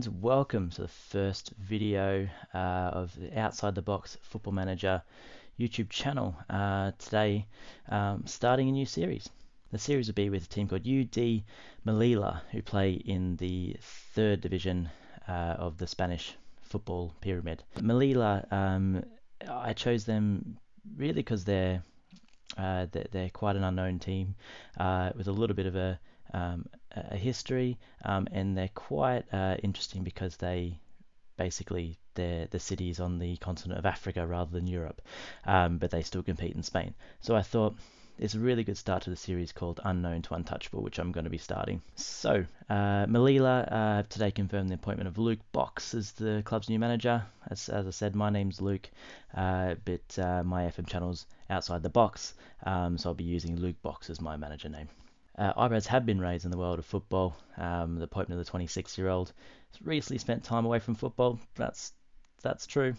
and welcome to the first video of the Outside the Box Football Manager YouTube channel. Today, starting a new series. The series will be with a team called UD Melilla, who play in the third division of the Spanish football pyramid. Melilla, I chose them really because they're quite an unknown team with a little bit of a history, and they're quite interesting because the city is on the continent of Africa rather than Europe, but they still compete in Spain. So I thought it's a really good start to the series called Unknown to Untouchable, which I'm going to be starting. So Melilla today confirmed the appointment of Luke Box as the club's new manager. As I said, my name's Luke, but my FM channel's Outside the Box, so I'll be using Luke Box as my manager name. Eyebrows have been raised in the world of football. The appointment of the 26-year-old has recently spent time away from football. That's true,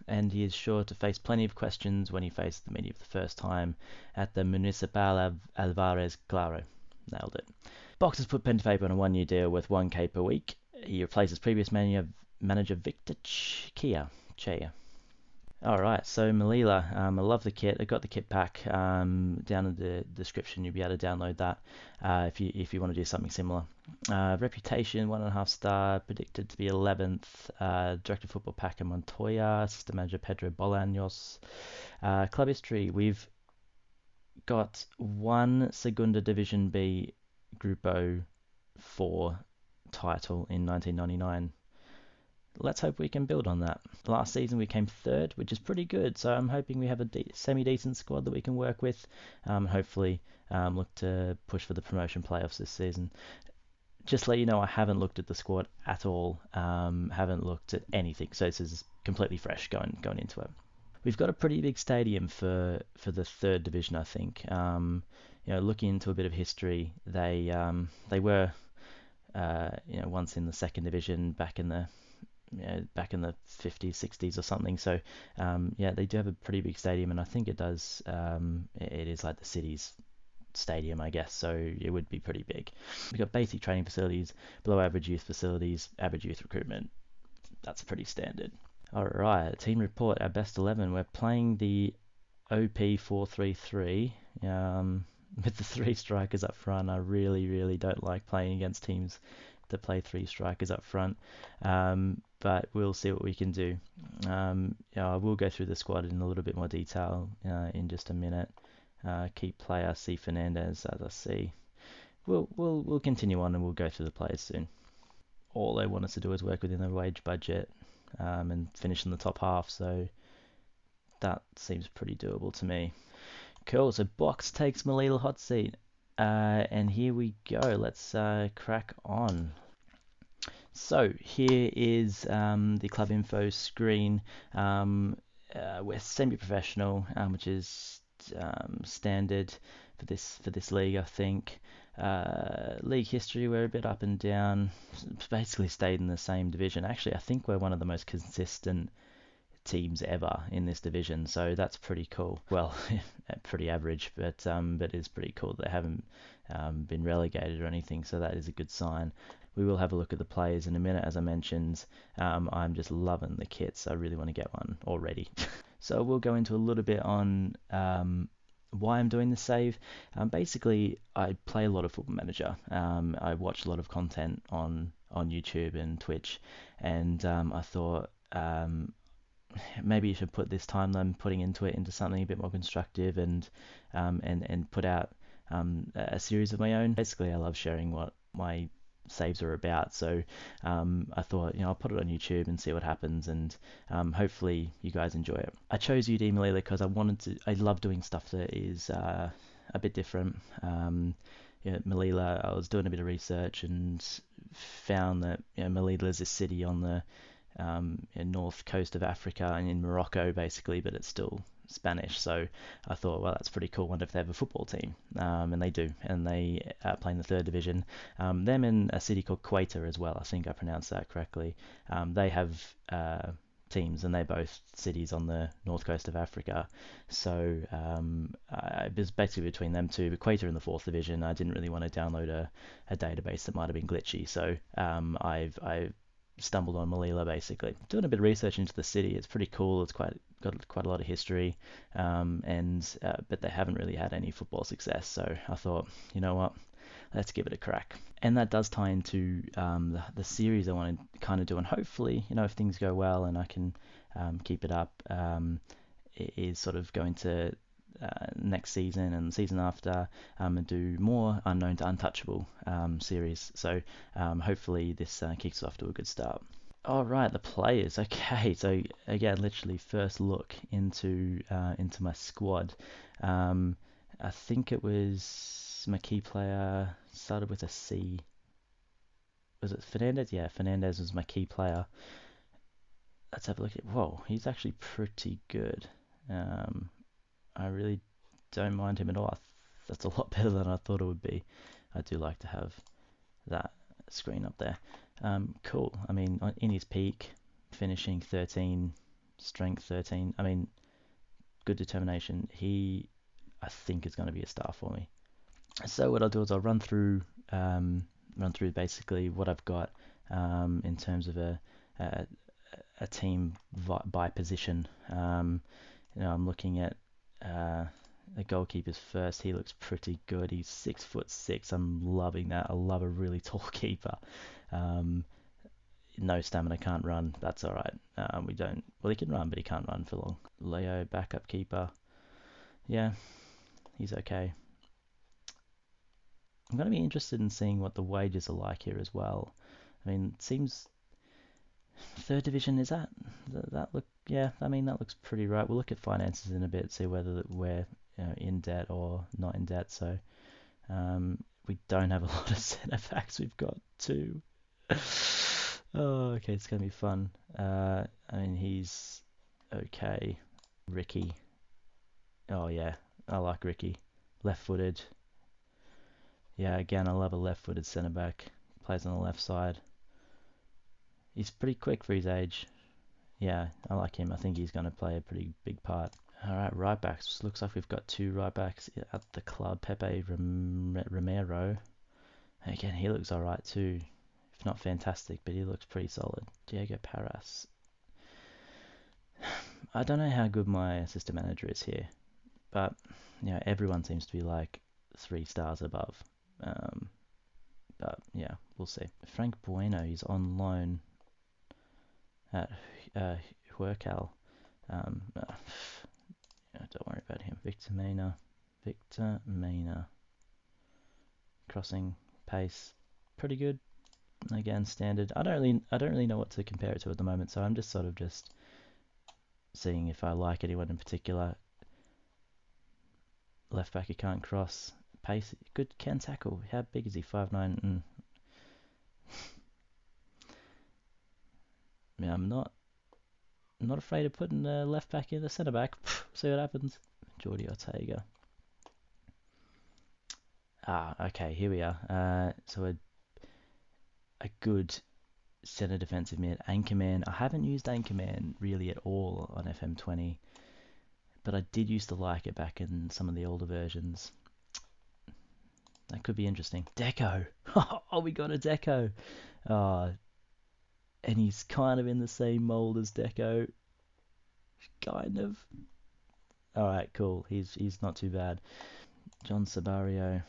and he is sure to face plenty of questions when he faces the media for the first time at the Municipal Alvarez Claro. Nailed it. Box has put pen to paper on a one-year deal worth 1k per week. He replaces previous manager Victor Chea. Alright, so Melilla, I love the kit. I got the kit pack down in the description. You'll be able to download that if you want to do something similar. Reputation, 1.5 star, predicted to be 11th. Director of Football Paco Montoya, assistant manager Pedro Bolaños. Club history, we've got one Segunda Division B Grupo 4 title in 1999. Let's hope we can build on that. Last season we came third, which is pretty good, so I'm hoping we have a semi-decent squad that we can work with. Hopefully look to push for the promotion playoffs this season. Just to let you know, I haven't looked at the squad at all, haven't looked at anything, so this is completely fresh going into it. We've got a pretty big stadium for the third division, I think. Looking into a bit of history, they were once in the second division back in the 50s, 60s or something. So they do have a pretty big stadium, and I think it does. It is like the city's stadium, I guess. So it would be pretty big. We've got basic training facilities, below average youth facilities, average youth recruitment. That's pretty standard. All right, team report. Our best 11. We're playing the OP433 with the 3 strikers up front. I really don't like playing against teams that play 3 strikers up front, but we'll see what we can do. I will go through the squad in a little bit more detail in just a minute. Key player C Fernandez, as I see. We'll continue on and we'll go through the players soon. All they want us to do is work within the wage budget and finish in the top half, so that seems pretty doable to me. Cool, so Box takes Melilla hot seat. And here we go. Let's crack on. So here is the club info screen. We're semi-professional, which is standard for this league, I think. League history, we're a bit up and down. Basically stayed in the same division. Actually, I think we're one of the most consistent teams ever in this division, so that's pretty cool. Well, pretty average, but it's pretty cool that they haven't been relegated or anything, so that is a good sign. We will have a look at the players in a minute. As I mentioned, I'm just loving the kits. I really want to get one already. So we'll go into a little bit on why I'm doing this save. Basically, I play a lot of Football Manager. I watch a lot of content on YouTube and Twitch, and I thought maybe you should put this time that I'm putting into it into something a bit more constructive and put out a series of my own. Basically, I love sharing what my saves are about, so I thought I'll put it on YouTube and see what happens, and hopefully you guys enjoy it. I chose UD Melilla because I love doing stuff that is a bit different. Melilla, I was doing a bit of research and found that Melilla is a city on the north coast of Africa and in Morocco basically, but it's still Spanish. So I thought, well, that's pretty cool. Wonder if they have a football team, and they do, and they play in the third division. Them in a city called Quetta as well. I think I pronounced that correctly. They have teams, and they're both cities on the north coast of Africa. So it was basically between them two. But Quetta in the fourth division, I didn't really want to download a database that might have been glitchy, so I've stumbled on Melilla basically. Doing a bit of research into the city, it's pretty cool. It's got quite a lot of history, but they haven't really had any football success. So I thought, you know what, let's give it a crack. And that does tie into the series I want to kind of do, and hopefully, if things go well and I can keep it up, it is sort of going to next season and the season after, and do more Unknown to Untouchable series. So hopefully this kicks off to a good start. All right, the players. Okay, so again, literally first look into my squad. I think it was my key player started with a C. Was it Fernandez? Yeah, Fernandez was my key player. Let's have a look at. Whoa, he's actually pretty good. I really don't mind him at all. That's a lot better than I thought it would be. I do like to have that screen up there. Cool. I mean, in his peak, finishing 13, strength 13. I mean, good determination. He, I think, is going to be a star for me. So what I'll do is I'll run through basically what I've got in terms of a team by position. I'm looking at the goalkeeper's first. He looks pretty good. He's 6'6". I'm loving that. I love a really tall keeper. No stamina, can't run. That's all right. We don't. Well, he can run, but he can't run for long. Leo, backup keeper. Yeah, he's okay. I'm going to be interested in seeing what the wages are like here as well. I mean, it seems third division, is that look? Yeah, I mean that looks pretty right. We'll look at finances in a bit, see whether we're in debt or not in debt. So we don't have a lot of centre backs. We've got two. Oh, okay, it's gonna be fun. I mean he's okay. Ricky. Oh yeah, I like Ricky. Left-footed. Yeah, again I love a left-footed centre back. Plays on the left side. He's pretty quick for his age. Yeah, I like him. I think he's going to play a pretty big part. All right, right backs. Looks like we've got two right backs at the club. Pepe Romero. Again, he looks all right too. If not fantastic, but he looks pretty solid. Diego Paras. I don't know how good my assistant manager is here, but everyone seems to be like 3 stars above. But yeah, we'll see. Frank Bueno, he's on loan at Huercal. Don't worry about him. Victor Mina. Crossing pace, pretty good. Again, standard. I don't really know what to compare it to at the moment, so I'm just sort of just seeing if I like anyone in particular. Left back, he can't cross. Pace, good, can tackle. How big is he? 5'9". Yeah, I'm not afraid of putting the left back in the centre back. See what happens. Jordi Ortega. Okay, here we are. So a good centre defensive mid, Anchorman. I haven't used Anchorman really at all on FM20, but I did used to like it back in some of the older versions. That could be interesting. Deco. Oh, we got a Deco. And he's kind of in the same mold as Deco. Kind of. Alright, cool. He's not too bad. John Sabario.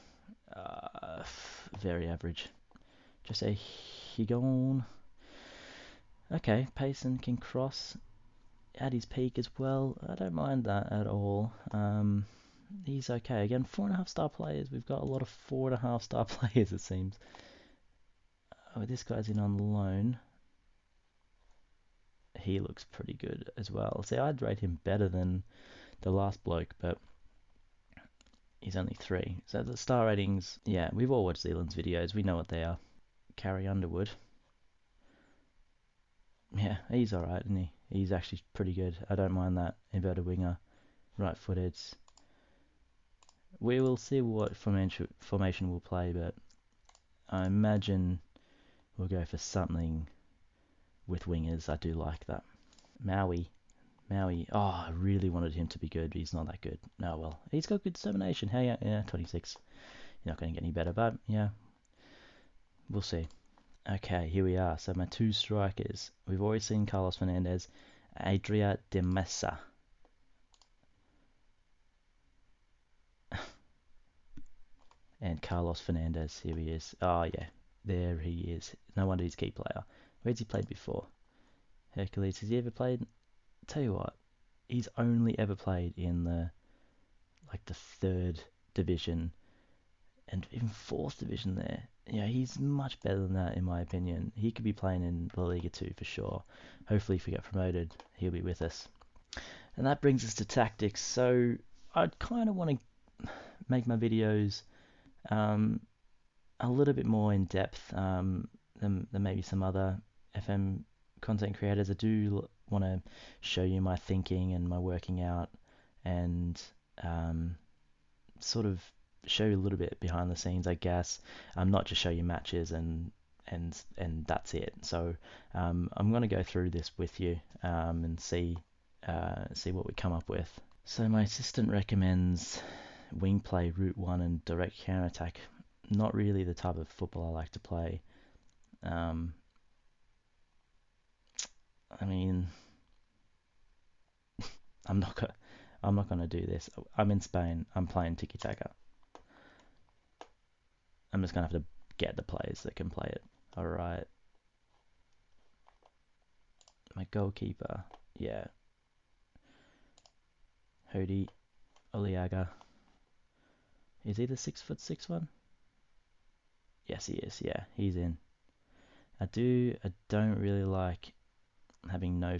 Very average. Just a Higon. Okay, Payson can cross at his peak as well. I don't mind that at all. He's okay. Again, 4.5 star players. We've got a lot of 4.5 star players, it seems. Oh, this guy's in on loan. He looks pretty good as well. See, I'd rate him better than the last bloke, but he's only 3. So the star ratings, yeah, we've all watched Zealand's videos. We know what they are. Carrie Underwood. Yeah, he's alright, isn't he? He's actually pretty good. I don't mind that. Inverted winger. Right-footed. We will see what formation we'll play, but I imagine we'll go for something with wingers. I do like that. Maui. Oh, I really wanted him to be good, but he's not that good. No, well, he's got good determination. Hey, yeah, 26. You're not going to get any better, but yeah, we'll see. Okay, here we are. So my two strikers. We've already seen Carlos Fernandez, Adria de Mesa. And Carlos Fernandez, here he is. Oh yeah, there he is. No wonder he's key player. Where's he played before? Hercules, has he ever played? Tell you what, he's only ever played in the third division and even fourth division there. Yeah, he's much better than that in my opinion. He could be playing in La Liga 2 for sure. Hopefully if we get promoted, he'll be with us. And that brings us to tactics. So I'd kind of want to make my videos um, a little bit more in depth than maybe some other FM content creators. I do want to show you my thinking and my working out and sort of show you a little bit behind the scenes, I guess. Not just show you matches and that's it. So I'm going to go through this with you and see what we come up with. So my assistant recommends wing play, route one, and direct counter attack. Not really the type of football I like to play. I mean, I'm not gonna do this. I'm in Spain. I'm playing tiki taka. I'm just gonna have to get the players that can play it. All right. My goalkeeper, yeah, Hody Oliaga. Is he the 6'6" one? Yes, he is. Yeah, he's in. I don't really like having no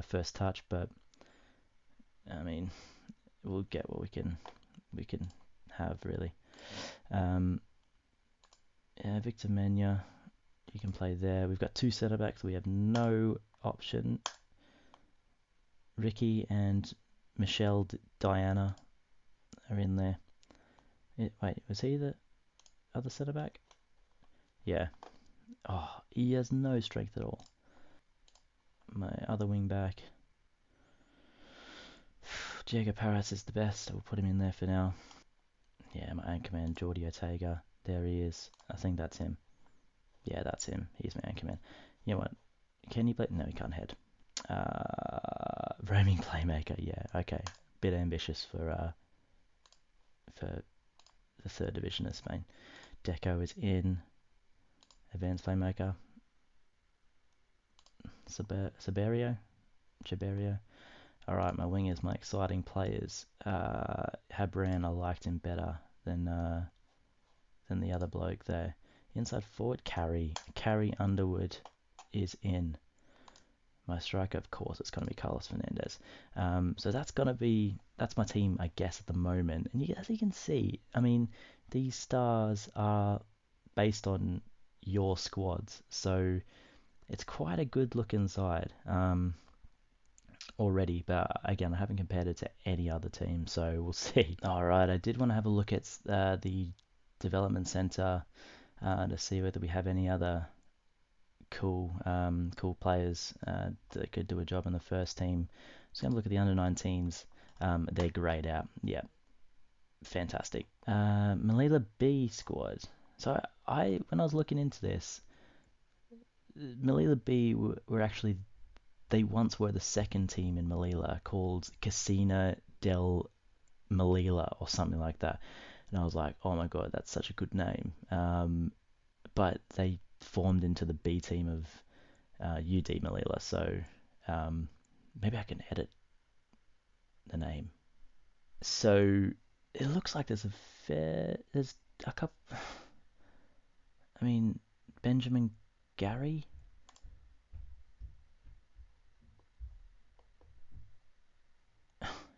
first touch, but I mean, we'll get what we can have really. Yeah, Victor Mena, you can play there. We've got two centre backs. We have no option. Ricky and Michelle Diana are in there. Wait, was he the other centre back? Yeah. Oh, he has no strength at all. My other wing back, Diego Paras is the best. We'll put him in there for now. Yeah, my anchor man, Jordi Ortega. There he is. I think that's him. Yeah, that's him. He's my anchor man. You know what? Can he play? No, he can't head. Roaming playmaker. Yeah, okay. Bit ambitious for the third division of Spain. Deco is in. Advanced playmaker. Saberio. Alright, my wingers, my exciting players. Habran, I liked him better than the other bloke there. Inside forward, Carrie Underwood is in. My striker, of course, it's going to be Carlos Fernandez. So that's my team, I guess, at the moment. And as you can see, I mean, these stars are based on your squads. So it's quite a good look inside already. But again, I haven't compared it to any other team, so we'll see. All right, I did want to have a look at the development center to see whether we have any other cool players that could do a job in the first team. So I'm gonna look at the under-19s. They're grayed out. Yeah, fantastic. Melilla B squad. So when I was looking into this, Melilla B were actually, they once were the second team in Melilla called Casina del Melilla or something like that. And I was like, oh my god, that's such a good name. But they formed into the B team of UD Melilla, so maybe I can edit the name. So it looks like there's a couple. I mean, Benjamin Gary.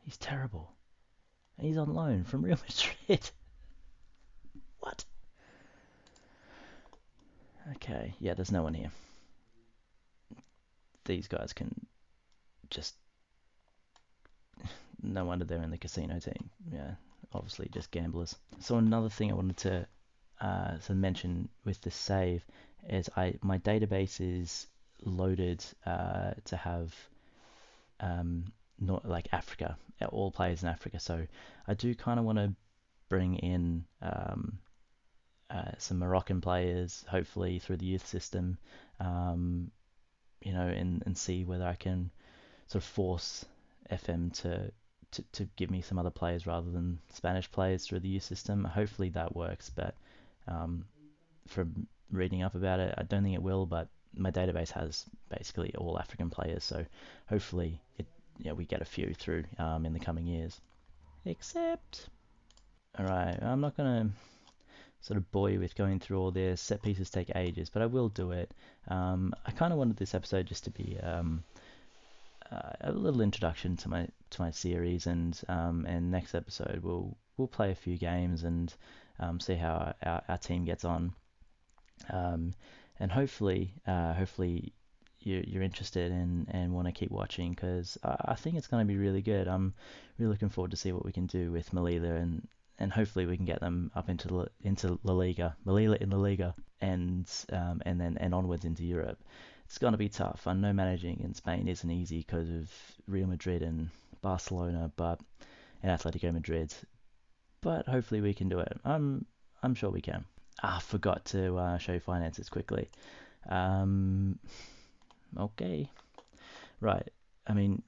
He's terrible. And he's on loan from Real Madrid. What? Okay, yeah, there's no one here. These guys can just. No wonder they're in the casino team. Yeah, obviously just gamblers. So another thing I wanted to mention with the save is my database is loaded to have not like Africa, all players in Africa. So I do kind of want to bring in some Moroccan players, hopefully through the youth system, um, and see whether I can sort of force FM to give me some other players rather than Spanish players through the youth system. Hopefully that works, but um, from reading up about it, I don't think it will. But my database has basically all African players, so hopefully we get a few through in the coming years. Except, all right, I'm not gonna sort of bore you with going through all this. Set pieces take ages, but I will do it. I kind of wanted this episode just to be a little introduction to my series, and next episode we'll play a few games and see how our team gets on, and hopefully you're interested and want to keep watching, because I think it's going to be really good. I'm really looking forward to see what we can do with Melilla, and hopefully we can get them up into La Liga, Melilla in La Liga, and onwards into Europe. It's going to be tough. I know managing in Spain isn't easy because of Real Madrid and Barcelona, and Atletico Madrid. But hopefully we can do it. I'm sure we can. I forgot to show finances quickly. Um, okay, right. I mean,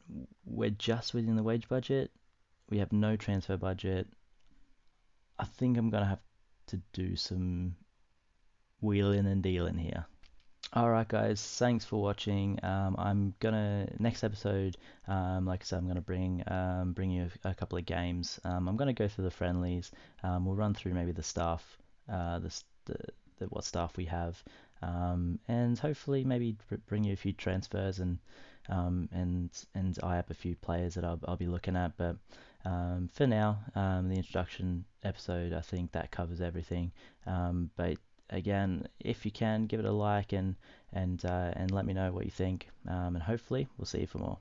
we're just within the wage budget. We have no transfer budget. I think I'm gonna have to do some wheeling and dealing here. All right, guys. Thanks for watching. I'm gonna next episode, like I said, I'm gonna bring you a couple of games. I'm gonna go through the friendlies. We'll run through maybe the staff, the what staff we have, and hopefully maybe bring you a few transfers and eye up a few players that I'll be looking at. But for now, the introduction episode, I think that covers everything. But again, if you can, give it a like and let me know what you think. And hopefully we'll see you for more.